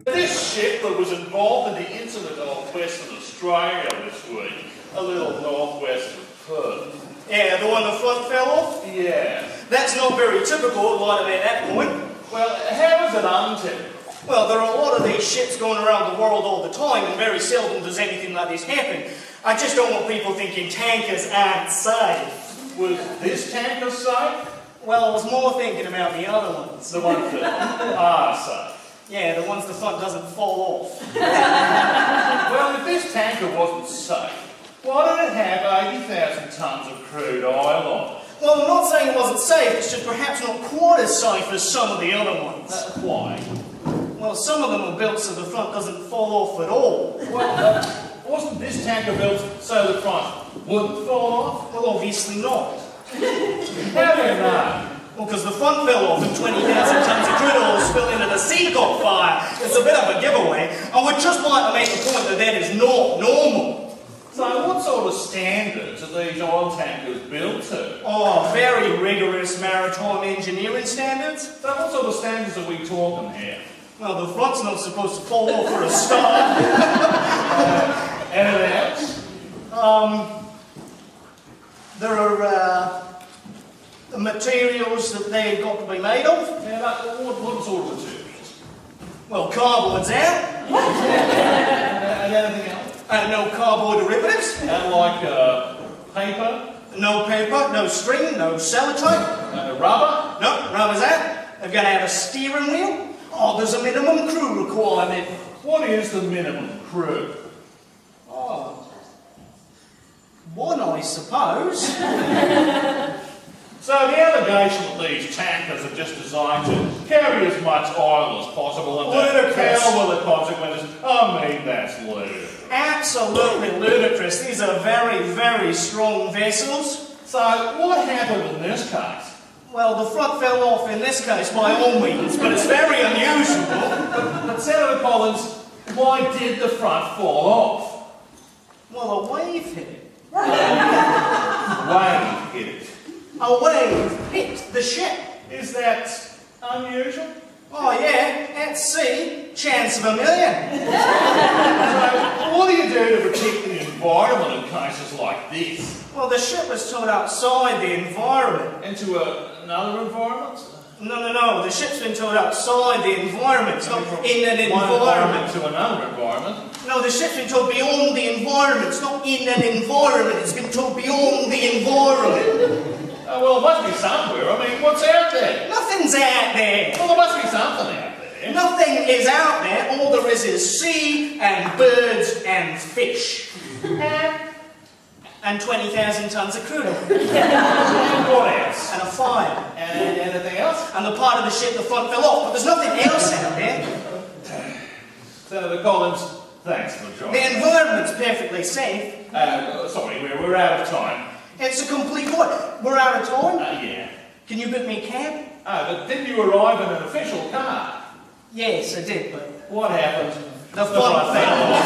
This ship that was involved in the incident off Western Australia this week, a little northwest of Perth. Yeah, the one the front fell off? Yeah. That's not very typical, it might have been at that point. Well, how is it untypical? Well, there are a lot of these ships going around the world all the time, and very seldom does anything like this happen. I just don't want people thinking tankers aren't safe. Was this tanker safe? Well, I was more thinking about the other ones. The ones that are safe? Yeah, the ones the front doesn't fall off. Well, if this tanker wasn't safe, why did it have 80,000 tonnes of crude oil on it? Well, I'm not saying it wasn't safe, it's just perhaps not quite as safe as some of the other ones. Why? Well, some of them are built so the front doesn't fall off at all. Well, wasn't this tanker built so the front wouldn't fall off? Well, obviously not. How do you know? Well, because the front fell off and 20,000 tonnes of crude oil spilled into the sea caught fire. It's a bit of a giveaway. I would just like to make the point that that is not normal. So what sort of standards are these oil tankers built to? Oh, very rigorous maritime engineering standards. So what sort of standards are we talking here? Well, the front's not supposed to fall off for a start. Anything else? There are materials that they've got to be made of. Yeah, what sort of materials? Well, cardboard's out. And anything else? No cardboard derivatives. Like paper? No paper, no string, no sellotape. Rubber? No, rubber's out. They've got to have a steering wheel. Oh, there's a minimum crew requirement. What is the minimum crew? Oh, one, I suppose. So the allegation that these tankers are just designed to carry as much oil as possible and to deal with the consequences, I mean, that's ludicrous. Absolutely ludicrous. These are very, very strong vessels. So what happened in this case? Well, the front fell off in this case by all means, but it's very unusual. But Senator Collins, why did the front fall off? Well, a wave hit it. Wave hit it. A wave hit the ship. Is that unusual? Oh yeah, at sea, chance of a million. So, what do you do to protect the environment in cases like this? Well, the ship was towed outside the environment. Into another environment? No, the ship's been towed outside the environment, it's not in an One environment. to another environment? No, the ship's been towed beyond the environment, it's not in an environment, it's been towed beyond the environment. Well, it must be somewhere. I mean, what's out there? Nothing's out there. Well, there must be something out there. Nothing is out there. All there is sea and birds and fish. And 20,000 tonnes of crude oil. What else? And a fire. And anything else? And the part of the ship the front fell off, but there's nothing else out there. Senator Collins, thanks for joining. The environment's perfectly safe. Sorry, we're out of time. It's a complete what? We're out of time? Yeah. Can you book me a cab? But didn't you arrive in an official car? Yes, I did, but What happened? the front fell off.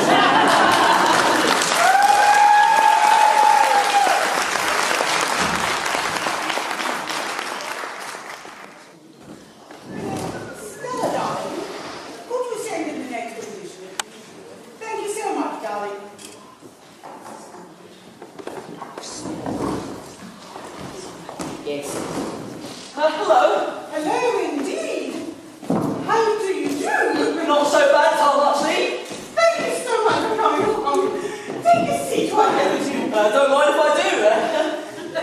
Yes. Hello. Hello indeed. How do you do? Not so bad, Tom, actually. Thank you so much for coming along. Take a seat, why don't you? Don't mind if I do. No.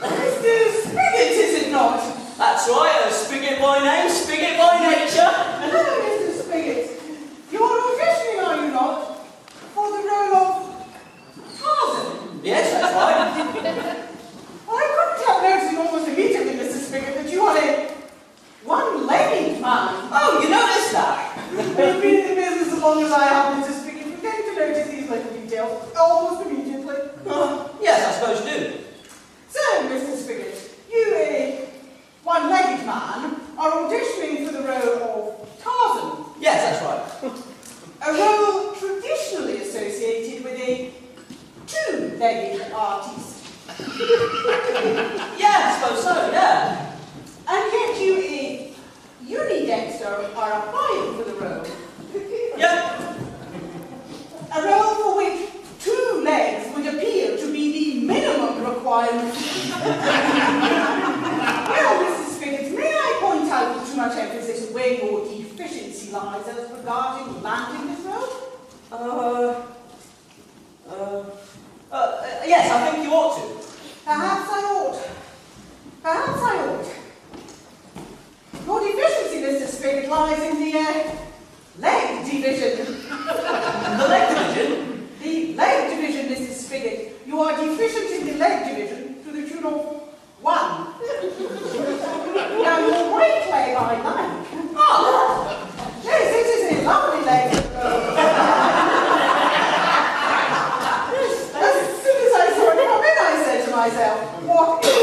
Mr. Spigot, is it not? That's right, Spigot by name, Spigot by nature. Hello, Mr. Spigot. You're auditioning, are you not? For the role of Tarzan? Yes, that's right. I couldn't help noticing almost immediately, Mr. Spigot, that you are a one-legged man. Oh, you noticed that? You've been in the business as long as I have, Mr. Spigot. You're going to notice these little details almost immediately. Yes, I suppose you do. So, Mr. Spigot, you, a one-legged man, are auditioning for the role of Tarzan. Yes, that's right. Oh, two-legged artist. Yeah, I suppose so, yeah. And yet you, unidexter, are applying for the role. Yeah. A role for which 2 legs would appear to be the minimum requirement. Well, Mrs. Spigot, may I point out with too much emphasis where your deficiency lies as regarding landing this role? Yes, I think you ought to. Perhaps I ought. Perhaps I ought. Your deficiency, Mr. Spigot, lies in the leg division. The leg division? The leg division, Mrs. Spigot. You are deficient in the leg division to the tune of 1. Now, your right leg I like. Oh! Yes, it is a lovely leg. As soon as I saw it come in, I said to myself, what is the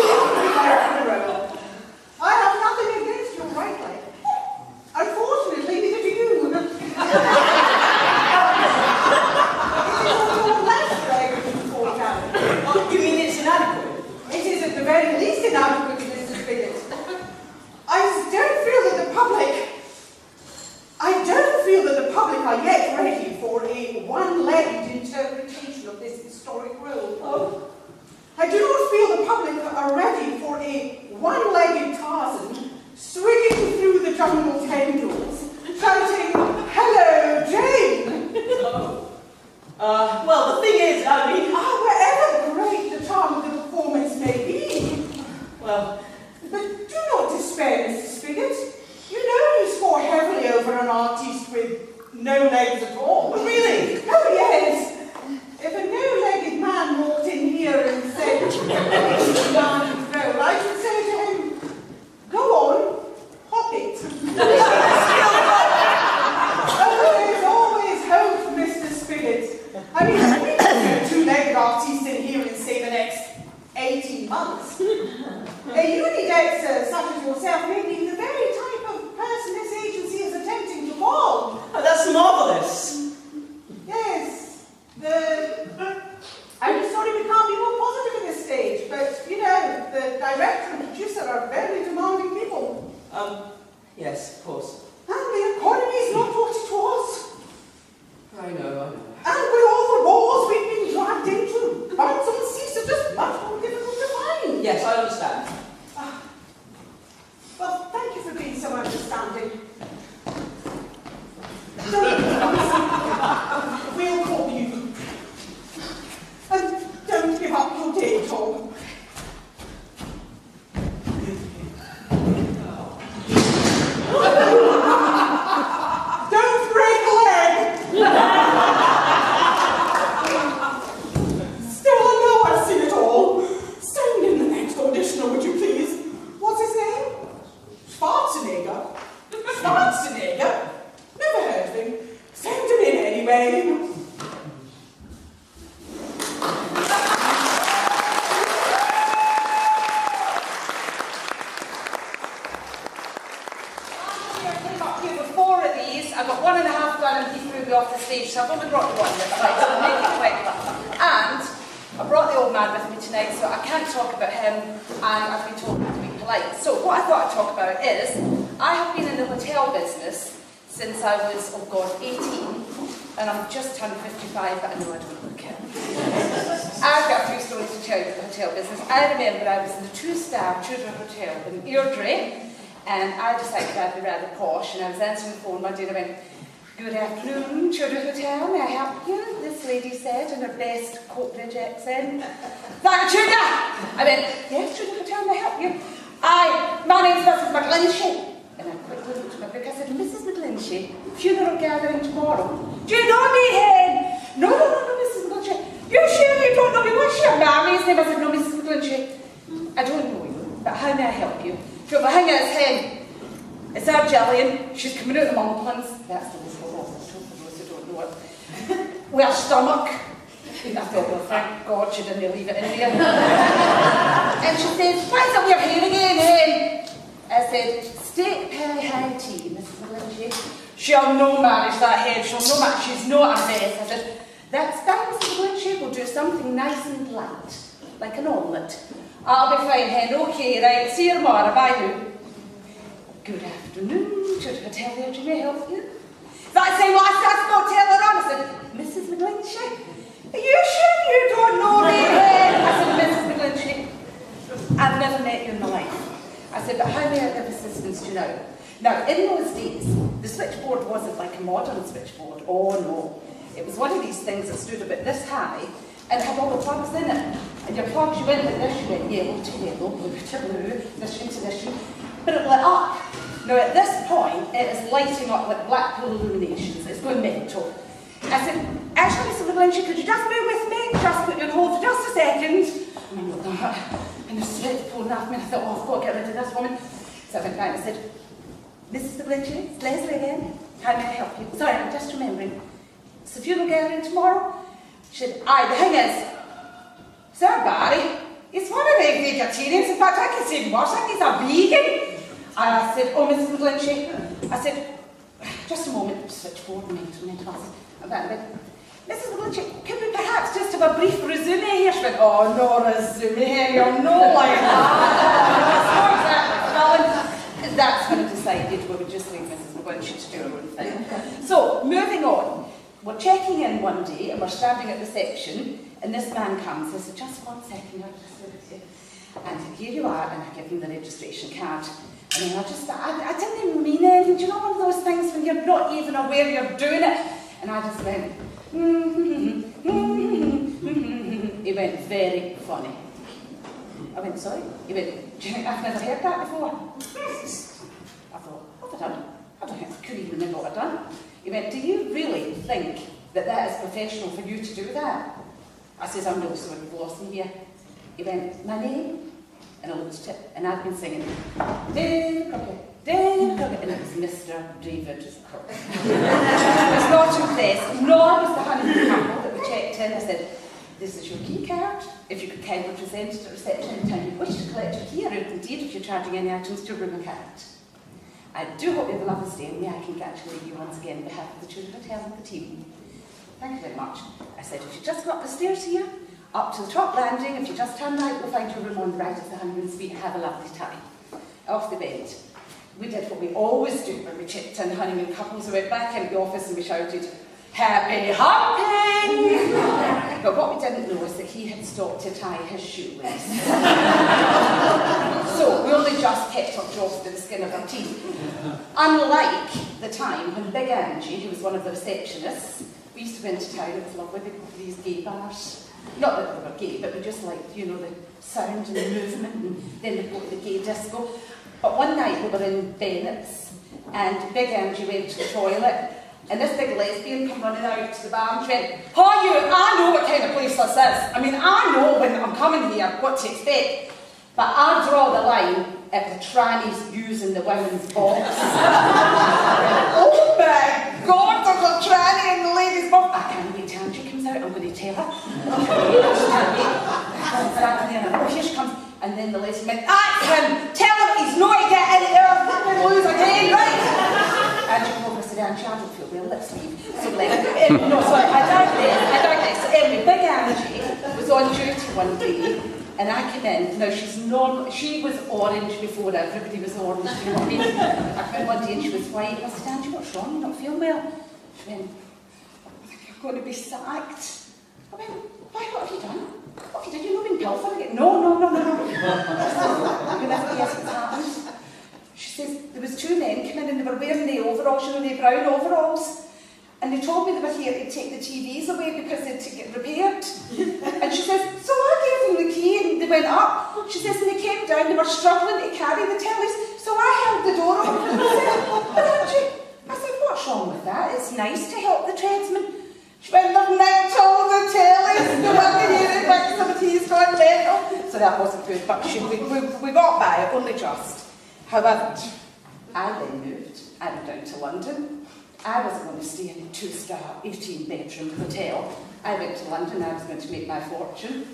road? I have nothing against your right leg. Unfortunately, neither do you. It is on your left leg that you fall down. Oh, you mean it's inadequate? It is at the very least inadequate, Mr. Spigot. I don't feel that the public are yet ready for a one-legged interpretation of this historic role. Oh. I do not feel the public are ready for a one-legged Tarzan swinging through the jungle tendrils, shouting, "Hello, Jane!" Oh. Well, the thing is, I mean... However great the charm of the performance may be. Well... But do not despair, Mr. Spigot. You know you score heavily over an artiste with no legs at all. Really? Oh, yes. If a no-legged man walked in here and said, I should say to him, go on, hop it. Oh, there's always hope, Mr. Spigot. I mean, we can get a two-legged artiste in here in, say, the next 18 months. A unidexter such as yourself may be the very type of person this agency is attempting to form. Oh, that's marvellous. Yes, I'm sorry we can't be more positive at this stage, but, you know, the director and producer are very demanding people. Yes, of course. And the economy is not what it was. I know. And with all the wars we've been dragged into, bonds on seas are just much more difficult to find. Yes, I understand. Well, thank you for being so understanding. We'll call you. And don't give up your day, Tom. Don't break a leg! Still, I know I've seen it all. Send in the next auditioner, would you please? What's his name? Schwarzenegger? Schwarzenegger? Never heard of him. Send him in anyway. I've got 1.5 done and he threw me off the stage, so I've only brought the one yet, right, so I'll make it quick. And I brought the old man with me tonight, so I can't talk about him, and I've been told to be polite. So what I thought I'd talk about is, I have been in the hotel business since I was, 18, and I'm just turned 55, but I know I don't look it. I've got a few stories to tell you about the hotel business. I remember I was in the 2-star Tudor Hotel in Airdrie, and I decided I'd be rather posh, and I was answering the phone one day and I went, "Good afternoon, Tudor Hotel, may I help you?" This lady said in her best Coatbridge accent. "That Tudor?" I went, "Yes, Tudor Hotel, may I help you?" "Aye, my name's Mrs. McGlinchey." And I quickly looked at my book. I said, "Mrs. McGlinchey, funeral gathering tomorrow. Do you know me, hen?" No, Mrs. McGlinchey. "You sure you don't know me? What's your mammy's name?" I said, "No, Mrs. McGlinchey, I don't know you, but how may I help you?" "Go hang out his head. It's our Jillian. She's coming out of the Monklands." That's the whistle for those who don't know it. "With her stomach." I thought, well, thank God she didn't leave it in there. And she says, "Why is it we're here again, hen?" I said, "Steak pie high tea, Mrs. McGlinchey." "She'll no manage that head. She'll no manage. She's not our best." I said, That's fine, Mrs. Blanchett. We'll do something nice and light, like an omelette. I'll be fine, Hen. Okay, right. See you tomorrow. Bye now. Good afternoon. To the hotel there, may I help you? That's the last hotel on. I said, Mrs. McGlinchey, are you sure you don't know me? I said, Mrs. McGlinchey, I've never met you in my life. I said, but how many other assistants do you know? Now, in those days, the switchboard wasn't like a modern switchboard. Oh, no. It was one of these things that stood about this high, and it had all the plugs in it. And your plugs, you went like this, you went yellow to yellow, blue to blue, this one to this one. But it lit up. Now, at this point, it is lighting up like Blackpool illuminations. It's going mental. I said, actually, Mr. Blanchett, could you just bear with me? Just put you on hold for just a second. And I went like that. And the sweat pouring off me, and I thought, oh, I've got to get rid of this woman. So I went down and I said, Mrs. Blanchett, it's Leslie again. How may I help you? Sorry, I'm just remembering. Is the funeral gathering tomorrow? She said, aye, the thing is, Sir Barry, he's one of the vegetarians. In fact, I can say worse, I think he's a vegan. And I said, oh, Mrs. Blanchett, I said, just a moment, switchboard, mental. Mrs. Blanchett, could we perhaps just have a brief resume here? She went, oh, no resume, you're no like that. That's when I decided we would just leave Mrs. Blanchett to do her own thing. So, moving on. We're checking in one day and we're standing at reception and this man comes. I said, just 1 second, I'll just look at you. And here you are, and I give him the registration card. And then I didn't even mean anything. Do you know one of those things when you're not even aware you're doing it? And I just went, He went, very funny. I went, sorry? He went, do you think I've never heard that before? I thought, what have I done? I don't think I could even remember what I'd done. He went, do you really think that that is professional for you to do that? I says, I'm really sorry, we've lost him here. He went, my name? And I looked at it, and I'd been singing, David Crockett, and it was Mr. David Crockett. I was not impressed, nor was the honeymoon couple that we checked in. I said, this is your key card. If you could kindly present it at reception any time you wish to collect your key, or indeed if you're charging any items to room and card. I do hope you have a lovely stay, and may I congratulate you once again on behalf of the Tudor Hotel and the team. Thank you very much. I said, if you just go up the stairs here, up to the top landing, if you just turn right, you'll find your room on the right of the honeymoon suite. Have a lovely time. Off they went. We did what we always do when we checked in honeymoon couples. We went back into the office and we shouted, happy hunting! But what we didn't know is that he had stopped to tie his shoelace. So we only just kept our jaws to the skin of our teeth. Unlike the time when Big Angie, who was one of the receptionists, we used to go into town, it was lovely, we'd go to these gay bars. Not that they were gay, but we just liked, you know, the sound and the movement, and then we'd go to the gay disco. But one night we were in Bennett's, and Big Angie went to the toilet, and this big lesbian came running out to the bar and went, hi you, I know what kind of place this is. I mean, I know when I'm coming here what to expect, but I draw the line at the trannies using the women's box. Oh my God, there's a tranny in the ladies' box. I can't wait till Angie comes out, I'm going to tell her. Oh, here she comes. And then the lesbian went, that's him, tell him he's not getting in there, fucking lose again, right? Angie called me and said, Angie, I don't feel well, let's leave. So like, no, sorry, I digress. So anyway, Big Angie was on duty one day, and I came in. Now she was orange before everybody was orange, you know what I mean? I came in one day and she was white, and I said, Angie, what's wrong? You not feel well? She went, I think I'm going to be sacked. I went, why, what have you done? What have you done? You've not been pilfering? No. Yes, what's happened? She says, there was two men come in and they were wearing the overalls, you know, the brown overalls. And they told me they were here to take the TVs away because they'd to get repaired. And she says, so I gave them the key and they went up. She says, and they came down, they were struggling to carry the tellies. So I held the door open. I said, what's wrong with that? It's nice to help the tradesmen. She went, they've nicked all the tellies. No one can hear it back, somebody's gone mental. So that wasn't good, but we got by it, only just. However, I then moved. I went down to London. I wasn't going to stay in a 2-star, 18-bedroom hotel. I went to London, I was going to make my fortune.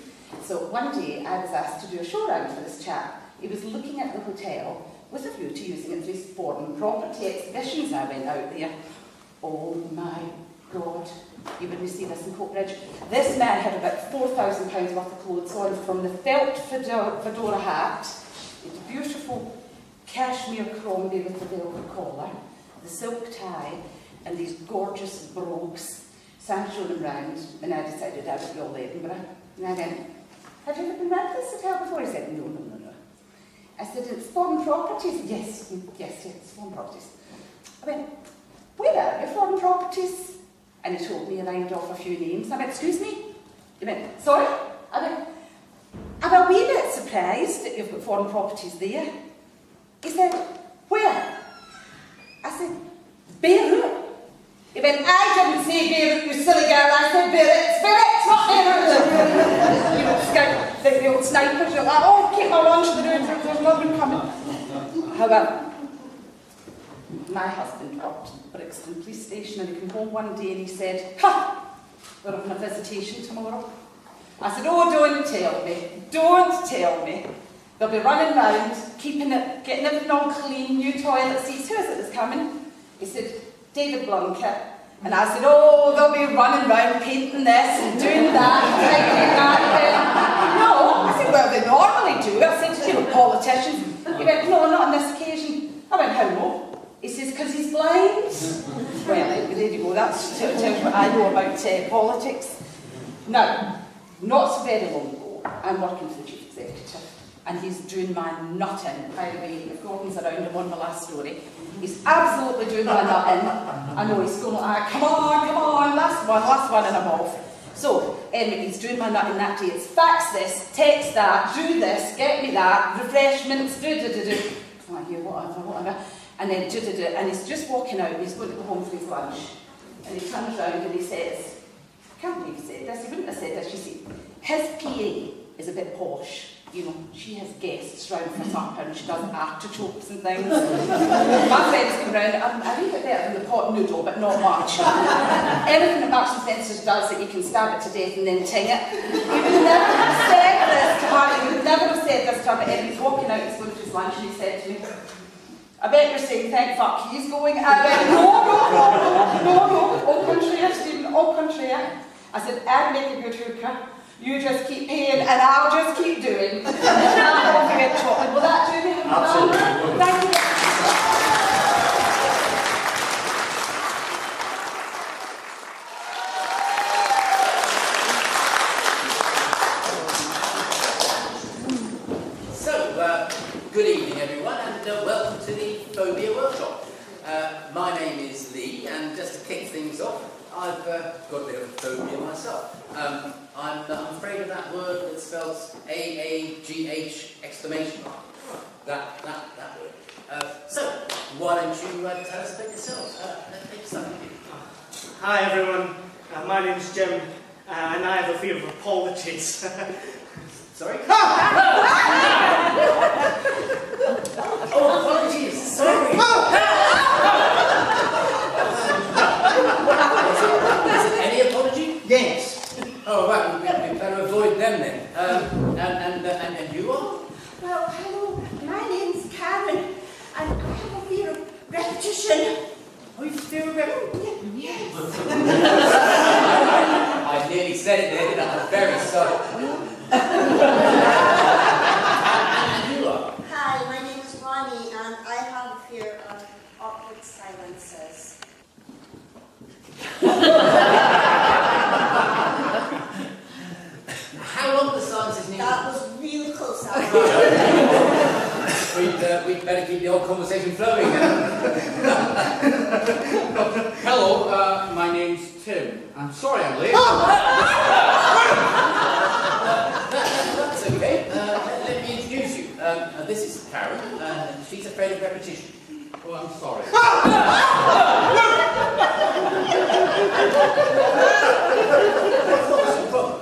So one day I was asked to do a show round for this chap. He was looking at the hotel with a view to using it for his foreign property exhibitions. I went out there. Oh my God. you wouldn't see this in Coatbridge. This man had about £4,000 worth of clothes on, from the felt fedora hat, the beautiful cashmere crombie with the velvet collar, the silk tie, and these gorgeous brogues. So I showed him round, and I decided I would be all Edinburgh. And I went, "Have you ever been round this hotel before?" He said, "No, no, no, no." I said, "It's foreign properties?" "Yes, yes, it's foreign properties." I went, "Where are your foreign properties?" And he told me, and I lined off a few names. I went, "Excuse me?" He went, "Sorry?" I went, "I'm a wee bit surprised that you've got foreign properties there." He said, "Where?" I said, "Beirut." He went, "I didn't say Beirut, you silly girl. I said Beirut, not Beirut." You know, scout, the old snipers, you're like, "Oh, keep my lunch in the room, there's another one coming." However, my husband worked at Brixton Police Station, and he came home one day and he said, "Ha! We're having a visitation tomorrow." I said, "Oh, don't tell me, don't tell me. They'll be running round, keeping it, getting everything all clean, new toilet seats. Who is it that's coming?" He said, "David Blunkett." And I said, "Oh, they'll be running round painting this and doing that and tidying that." "No." I said, "Well, they normally do." I said, "You know, politicians." He went, "No, not on this occasion." I went, "How no?" He says, "Because he's blind." Well, there you go, that's tells you what I know about politics. Now, not so very long ago, I'm working for the Chief Executive, and he's doing my nutting. By the way, if Gordon's around, I'm on my last story. He's absolutely doing my nutting. I know, he's going like, come on, last one, and I'm off. So, anyway, he's doing my nutting that day. It's fax this, text that, do this, get me that, refreshments, do. I'm like, yeah, whatever. And then and he's just walking out, and he's going to go home for his lunch. And he turns around and he says, I can't believe he said this, he wouldn't have said this, you see, his PA is a bit posh. You know, she has guests round for supper and she does artichokes and things. My friends come round, I read it better than the pot noodle, but not much. Anything that Marks and Spencer's does that you can stab it to death and then ting it. He would never have said this to her, he would never have said this to her, but he's walking out, he's going for his lunch, and he said to me, "I bet you're saying, thank fuck, he's going." I went, no, au contraire, Stephen, au contraire. I said, "I'd make a good hooker. You just keep paying and I'll just keep doing." And I'll get chocolate. Will that do me? Absolutely. Thank you. So, good evening everyone, and welcome to the Phobia Workshop. My name is Lee, and just to kick things off, I've got a bit of a phobia myself. I'm afraid of that word that spells AAGH exclamation mark. That word. So, why don't you tell us about yourself? Hi everyone, my name's Jim, and I have a fear of apologies. Sorry? Oh, apologies! Sorry! Is it any apology? Yes. Oh, right, we better avoid them then. And you are? Well, hello, my name's Karen, and I have a fear of repetition. Oh, you fear of repetition? Yes. I nearly said it there, didn't I? I'm very sorry. And you are? Hi, my name is Ronnie, and I have a fear of awkward silences. How long the silence is needed? That was really close. We'd better keep the old conversation flowing. Hello, my name's Tim. I'm sorry I'm late. That's okay. Let me introduce you. This is Karen, and she's afraid of repetition. Oh, I'm sorry. What's the problem?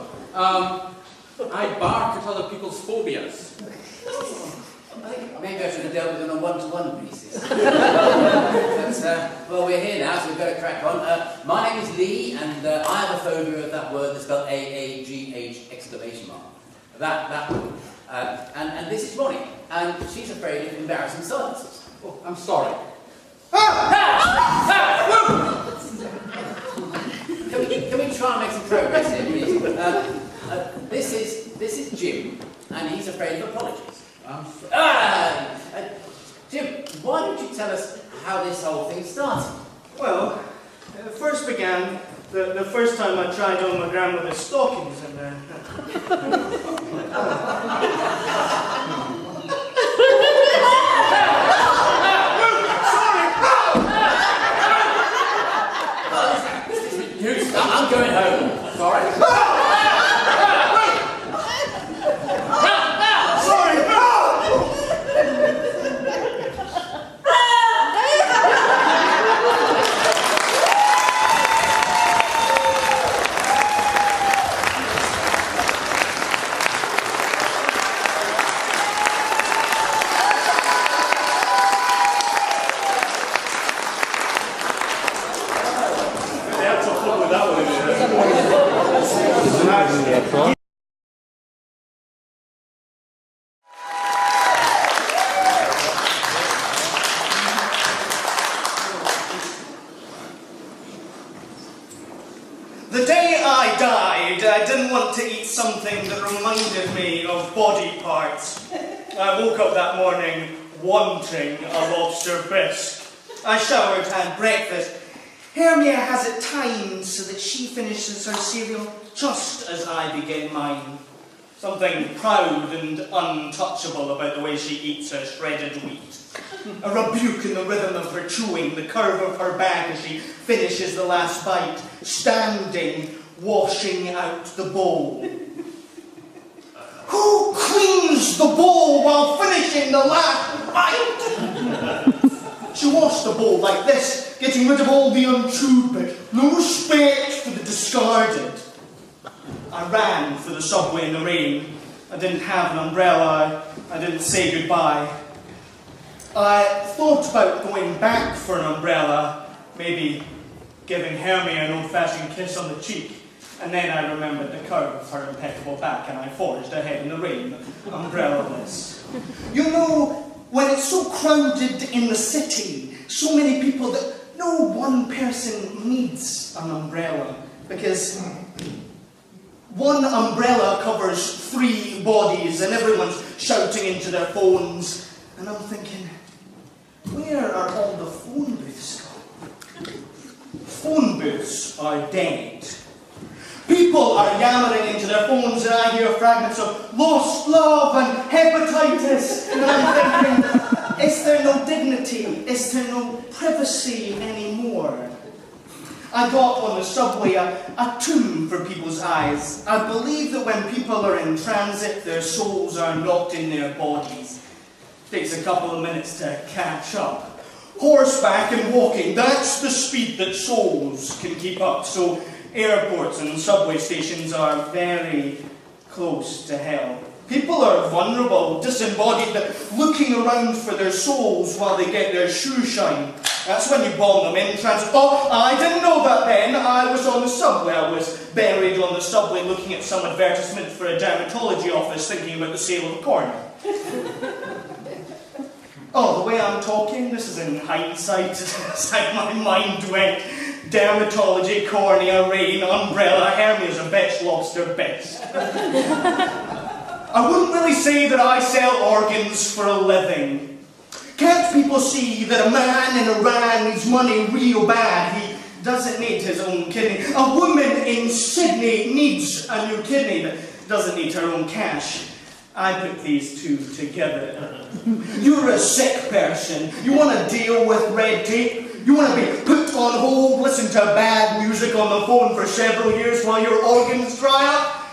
I bark at other people's phobias. I think maybe I should have dealt with it on a one-to-one basis. But, well, we're here now, so we've got to crack on. My name is Lee, and I have a phobia of that word that's spelled AAGH exclamation mark. That word. And this is Ronnie, and she's afraid of embarrassing silences. Oh, I'm sorry. Come Can we try and make some progress here, please? This is Jim, and he's afraid of apologies. Jim, why don't you tell us how this whole thing started? Well, it first began the first time I tried on my grandmother's stockings and I'm going home. Sorry. The day I died, I didn't want to eat something that reminded me of body parts. I woke up that morning wanting a lobster bisque. I showered, had breakfast. Hermia has it timed so that she finishes her cereal just as I begin mine. Something proud and untouchable about the way she eats her shredded wheat. A rebuke in the rhythm of her chewing, the curve of her back as she finishes the last bite, standing, washing out the bowl. Who cleans the bowl while finishing the last bite? She washed the bowl like this, getting rid of all the unchewed bit. No respect for the discarded. I ran for the subway in the rain. I didn't have an umbrella. I didn't say goodbye. I thought about going back for an umbrella, maybe giving Hermia an old-fashioned kiss on the cheek, and then I remembered the curve of her impeccable back, and I forged ahead in the rain, umbrella-less. You know, when it's so crowded in the city, so many people that no one person needs an umbrella, because one umbrella covers 3 bodies, and everyone's shouting into their phones, and I'm thinking, where are all the phone booths gone? Phone booths are dead. People are yammering into their phones and I hear fragments of lost love and hepatitis. And I'm thinking, is there no dignity? Is there no privacy anymore? I got on the subway a tomb for people's eyes. I believe that when people are in transit, their souls are locked in their bodies. Takes a couple of minutes to catch up. Horseback and walking, that's the speed that souls can keep up. So airports and subway stations are very close to hell. People are vulnerable, disembodied, looking around for their souls while they get their shoe shine. That's when you bomb them in transit. Oh, I didn't know that then. I was on the subway. I was buried on the subway looking at some advertisement for a dermatology office thinking about the sale of a corner. Oh, the way I'm talking, this is in hindsight. It's like my mind went. Dermatology, cornea, rain, umbrella, Hermia's a bitch, lobster bitch. I wouldn't really say that I sell organs for a living. Can't people see that a man in Iran needs money real bad? He doesn't need his own kidney. A woman in Sydney needs a new kidney but doesn't need her own cash. I put these two together. You're a sick person. You want to deal with red tape? You want to be put on hold, listen to bad music on the phone for several years while your organs dry up?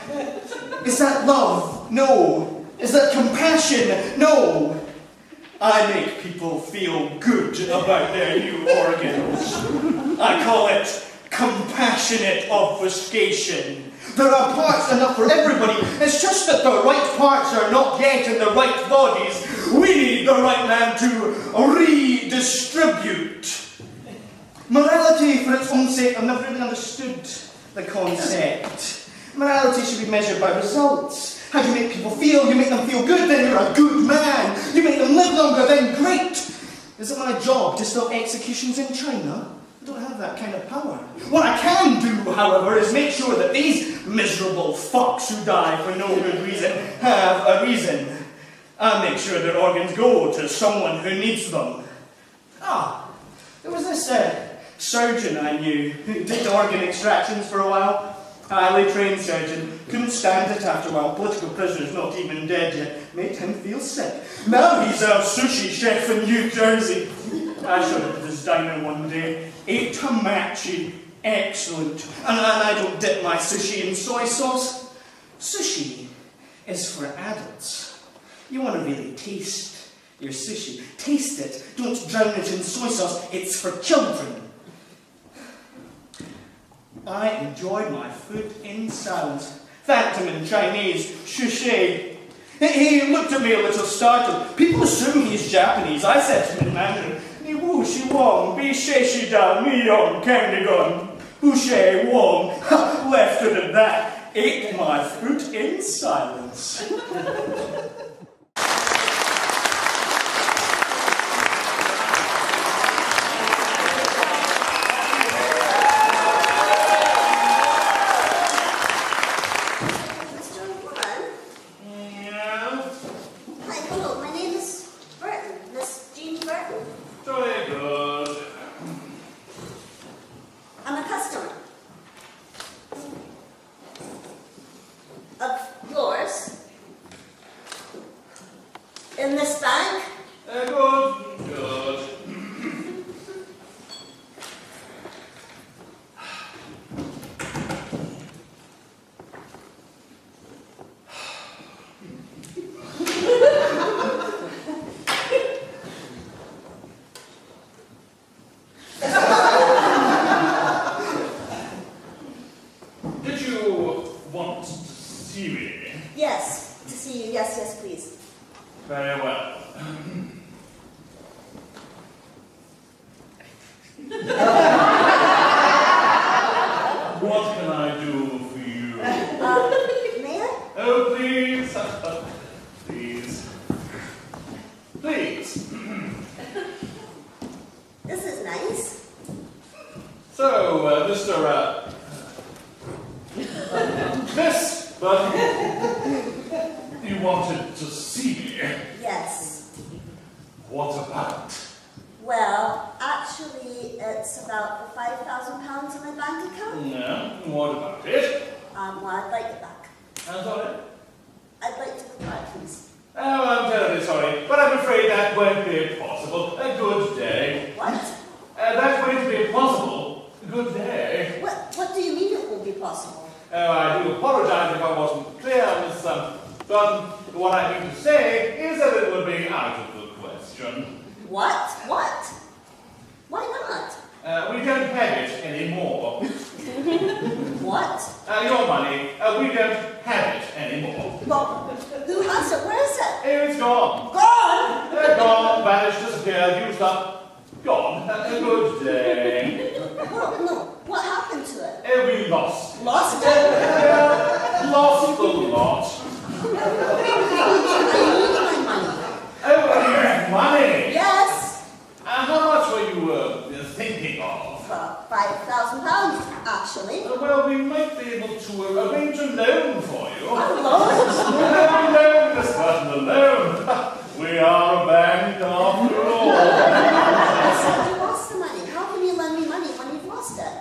Is that love? No. Is that compassion? No. I make people feel good about their new organs. I call it compassionate obfuscation. There are parts enough for everybody. It's just that the right parts are not yet in the right bodies. We need the right man to redistribute. Morality for its own sake, I've never really understood the concept. Morality should be measured by results. How do you make people feel? You make them feel good, then you're a good man. You make them live longer, then great. Is it my job to stop executions in China? I don't have that kind of power. What I can do, however, is make sure that these miserable fucks who die for no good reason have a reason. I'll make sure their organs go to someone who needs them. There was this surgeon I knew who did organ extractions for a while. Highly trained surgeon. Couldn't stand it after a while. Political prisoners, not even dead yet, made him feel sick. Now he's a sushi chef in New Jersey. I showed up at his diner one day. Ate hamachi. Excellent. And I don't dip my sushi in soy sauce. Sushi is for adults. You want to really taste your sushi. Taste it. Don't drown it in soy sauce. It's for children. I enjoyed my food in silence. Thanked him in Chinese, shushi. He looked at me a little startled. People assume he's Japanese. I said to him in Mandarin, Ni wu shi wong, bi she shi da, mi yong, kandigon, bu she wong. Left it at that. Ate my fruit in silence. In this bank? Good. Did you want to see me? Yes, to see you. Yes, yes, please. Very well. What can I do for you? May I? Oh, please. Please. Please. This is nice. So, Mr. This button. You wanted to see me? Yes. What about? Well, actually, it's about the £5,000 in my bank account. No. What about it? Well, I'd like it back. I'm sorry? I'd like to go back, please. Oh, I'm terribly sorry, but I'm afraid that won't be possible. A good day. What? That won't be possible. Good day. What do you mean it won't be possible? Oh, I do apologize if I wasn't clear, Miss But what I mean to say is that it would be out of the question. What? What? Why not? We don't have it anymore. What? Your money, we don't have it anymore. Well, who has it? Where is it? It's gone. Gone? Gone, vanished, disappeared, used up, gone. A good day. Well, no. What happened to it? We lost. Lost it? Lost the lot. I need my money. Oh, money? Yes. How much were you thinking of? £5,000, actually. Well, we might be able to arrange a loan for you. A loan? Loan, Miss Button, a loan. We are a bank after all. I said you lost the money. How can you lend me money when you've lost it?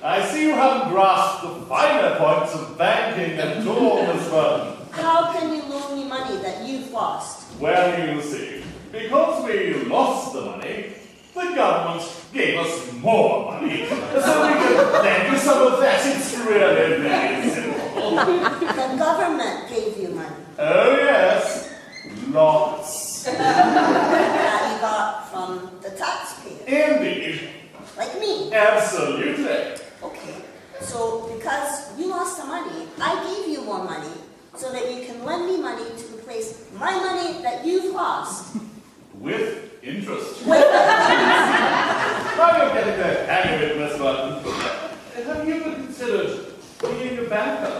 I see you haven't grasped the finer points of banking at all, Miss Button. How can you loan me money that you've lost? Well, you see, because we lost the money, the government gave us more money, so we could lend you some of that. It's really very simple. The government gave you money. Oh, yes. Lots. That you got from the taxpayer. Indeed. Like me. Absolutely. Okay. So, because you lost the money, I gave you more money so that you can lend me money to replace my money that you've lost. With interest. With Now you're getting the hang of it, Miss Button. Have you ever considered being a banker?